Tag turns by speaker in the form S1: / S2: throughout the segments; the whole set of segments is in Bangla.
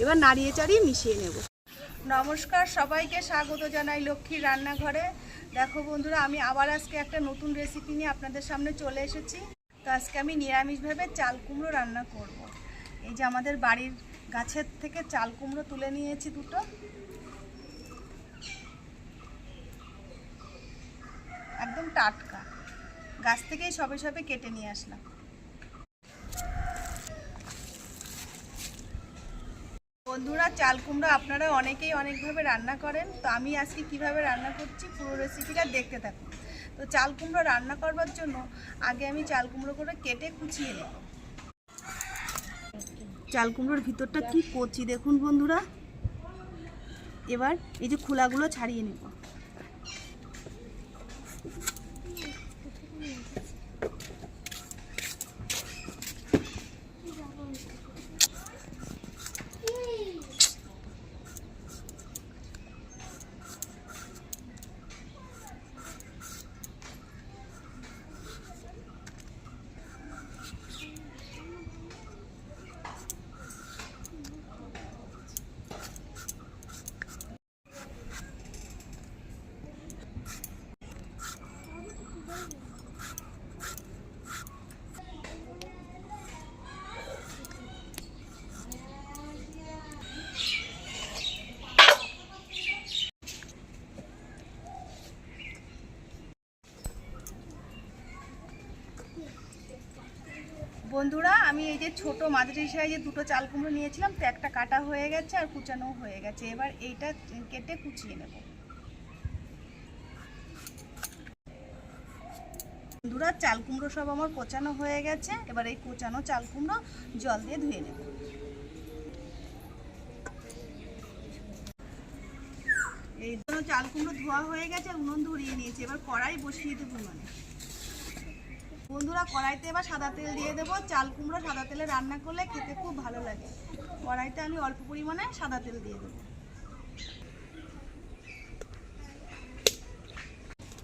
S1: এবার নাড়িয়ে চাড়িয়ে মিশিয়ে নেব। নমস্কার, সবাইকে স্বাগত জানাই লক্ষ্মীর রান্নাঘরে। দেখো বন্ধুরা, আমি আবার আজকে একটা নতুন রেসিপি নিয়ে আপনাদের সামনে চলে এসেছি। তো আজকে আমি নিরামিষভাবে চাল কুমড়ো রান্না করব। এই যে আমাদের বাড়ির গাছের থেকে চাল কুমড়ো তুলে নিয়েছি দুটো, একদম টাটকা, গাছ থেকেই সবে সবে কেটে নিয়ে আসলাম। বন্ধুরা, চাল কুমড়ো আপনারা অনেকেই অনেকভাবে রান্না করেন, তো আমি আজকে কিভাবে রান্না করছি পুরো রেসিপিটা দেখতে থাকুন। তো চাল কুমড়ো রান্না করবার জন্য আগে আমি চাল কুমড়ো করে কেটে কুচিয়ে নেব। চাল কুমড়োর ভিতরটা কি কচি দেখুন বন্ধুরা। এবার এই যে খোলাগুলো ছাড়িয়ে নেব। বন্ধুরা, আমি এই যে ছোট মাঝারি সাইজে দুটো চাল কুমড়ো নিয়েছিলাম, তো একটা কাটা হয়ে গেছে আর কুচানো হয়ে গেছে। এবার এইটা কেটে কুচিয়ে নেব। বন্ধুরা, চাল কুমড়ো সব আমার কোচানো হয়ে গেছে। এবার এই কোচানো চাল কুমড়ো জল দিয়ে ধুয়ে নেব। এই জন্য চাল কুমড়ো ধোয়া হয়ে গেছে, উনুন ধরিয়ে নিয়েছি। এবার কড়াই বসিয়ে দেবো। বন্ধুরা, কড়াইতে এবার সাদা তেল দিয়ে দেবো। চাল কুমড়ো সাদা তেলে রান্না করলে খেতে খুব ভালো লাগে। কড়াইতে আমি অল্প পরিমাণে সাদা তেল দিয়ে দেবো।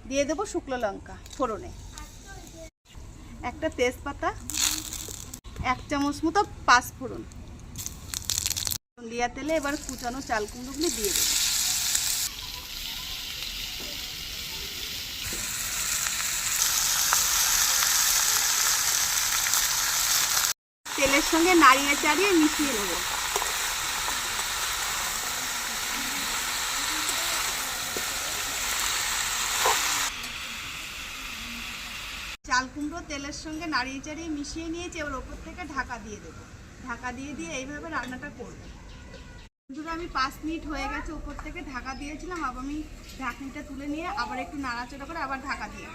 S1: দিয়ে দেবো শুকনো লঙ্কা ফোড়নে, একটা তেজপাতা, 1 চামচ মতো পাঁচফোড়ন। দেওয়া তেলে এবার কুচানো চাল কুমড়োগুলি দিয়ে দেবো। তেলের সঙ্গে নাড়িয়ে চাড়িয়ে মিশিয়ে নেব। চাল কুমড়ো তেলের সঙ্গে নাড়িয়ে চাড়িয়ে মিশিয়ে নিয়েছি। এবার ওপর থেকে ঢাকা দিয়ে দেবো। ঢাকা দিয়ে এইভাবে রান্নাটা করব। বন্ধুরা, আমি 5 মিনিট হয়ে গেছে ওপর থেকে ঢাকা দিয়েছিলাম। আবার আমি ঢাকনিটা তুলে নিয়ে আবার একটু নাড়াচাড়া করে আবার ঢাকা দিয়ে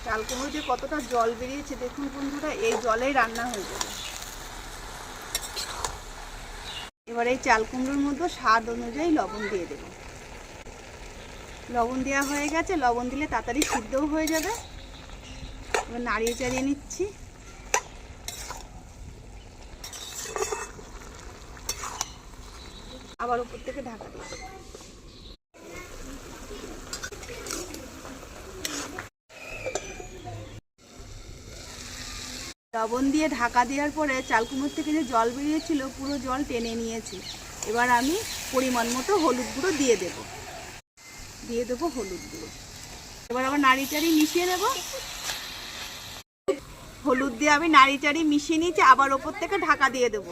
S1: চাল কুমড়ো যে কতটা জল বেরিয়েছে দেখুন বন্ধুরা। এই জলেই রান্না হয়ে যাবে। এবার এই চাল কুমড়োর মধ্যে স্বাদ অনুযায়ী লবণ দিয়ে দেব। লবণ দেওয়া হয়ে গেছে। লবণ দিলে তাড়াতাড়ি সিদ্ধও হয়ে যাবে। এবার নাড়িয়ে চাড়িয়ে নিচ্ছি। আবার উপর থেকে ঢাকা দিয়ে দেব। লবণ দিয়ে ঢাকা দেওয়ার পরে চাল কুমড়োর থেকে যে জল বেরিয়েছিল পুরো জল টেনে নিয়েছি। এবার আমি পরিমাণ মতো হলুদ গুঁড়ো দিয়ে দেব। হলুদ গুঁড়ো। এবার আবার নাড়ি চাড়িয়ে মিশিয়ে নেব। হলুদ দিয়ে আমি নাড়ি চাড়িয়ে মিশিয়ে নিয়েছি। আবার ওপর থেকে ঢাকা দিয়ে দেব।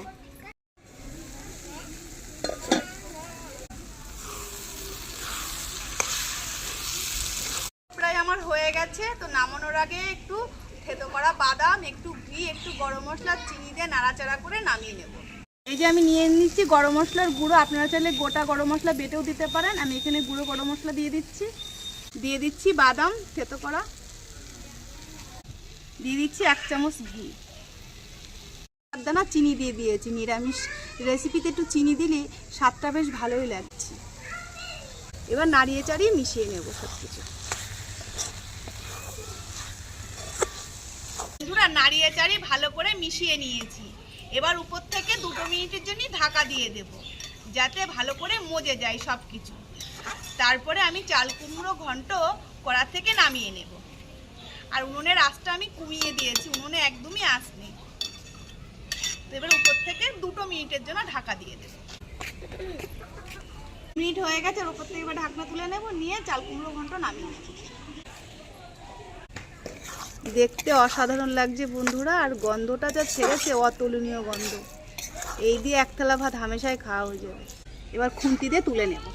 S1: প্রায় আমার হয়ে গেছে। তো নামানোর আগে একটু থেতো করা বাদাম, একটু ঘি, একটু গরম মশলা, চিনি দিয়ে নাড়াচাড়া করে নামিয়ে নেব। এই যে আমি নিয়ে নিচ্ছি গরম মশলার গুঁড়ো। আপনারা চাইলে গোটা গরম মশলা বেটেও দিতে পারেন। আমি এখানে গুঁড়ো গরম মশলা দিয়ে দিচ্ছি বাদাম থেতো করা, দিয়ে দিচ্ছি 1 চামচ ঘি, দানা চিনি দিয়ে দিয়েছি। নিরামিষ রেসিপিতে একটু চিনি দিলে স্বাদটা বেশ ভালোই লাগছে। এবার নাড়িয়ে চাড়িয়ে মিশিয়ে নেব সব কিছু। নাড়িয়ে চাড়িয়ে ভালো করে মিশিয়ে নিয়েছি। এবার উপর থেকে 2 মিনিটের জন্য ঢাকা দিয়ে দেব, যাতে ভালো করে মজে যায় সব কিছু। তারপরে আমি চাল কুমড়ো ঘন্ট কড়া থেকে নামিয়ে নেব। আর উনুনের আঁচটা আমি কমিয়ে দিয়েছি, উনুনে একদমই আঁচ নেই। তো এবার উপর থেকে 2 মিনিটের জন্য ঢাকা দিয়ে দেব। মিনিট হয়ে গেছে, ওপর থেকে এবার ঢাকনা তুলে নেব, নিয়ে চাল কুমড়ো ঘন্ট নামিয়ে নেব। দেখতে অসাধারণ লাগছে বন্ধুরা, আর গন্ধটা যা ছেড়েছে অতুলনীয় গন্ধ। এই দিয়ে এক থালা ভাত হামেশাই খাওয়া হয়ে যাবে। এবার খুন্তি দিয়ে তুলে নেব।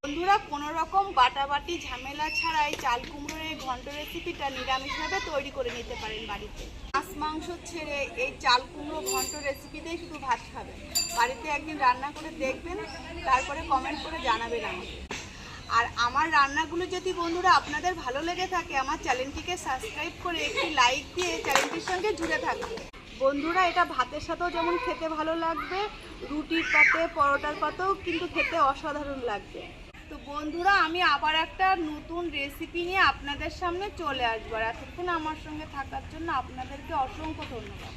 S1: বন্ধুরা, কোনো রকম বাটাবাটি ঝামেলা ছাড়াই চাল কুমড়োর এই ঘন্ট রেসিপিটা নিরামিষভাবে তৈরি করে নিতে পারেন বাড়িতে। মাছ মাংস ছেড়ে এই চাল কুমড়ো ঘন্ট রেসিপিতেই শুধু ভাত খাবেন। বাড়িতে একদিন রান্না করে দেখবেন, তারপরে কমেন্ট করে জানাবেন আমাকে। আর আমার রান্নাগুলো যদি বন্ধুরা আপনাদের ভালো লেগে থাকে, আমার চ্যানেলটিকে সাবস্ক্রাইব করে একটি লাইক দিয়ে চ্যানেলটির সঙ্গে জুড়ে থাকবে। বন্ধুরা, এটা ভাতের সাথেও যেমন খেতে ভালো লাগবে, রুটির পাতে পরোটার পাতেও কিন্তু খেতে অসাধারণ লাগবে। তো বন্ধুরা, আমি আবার একটা নতুন রেসিপি নিয়ে আপনাদের সামনে চলে আসবো। আর এতক্ষণ আমার সঙ্গে থাকার জন্য আপনাদেরকে অসংখ্য ধন্যবাদ।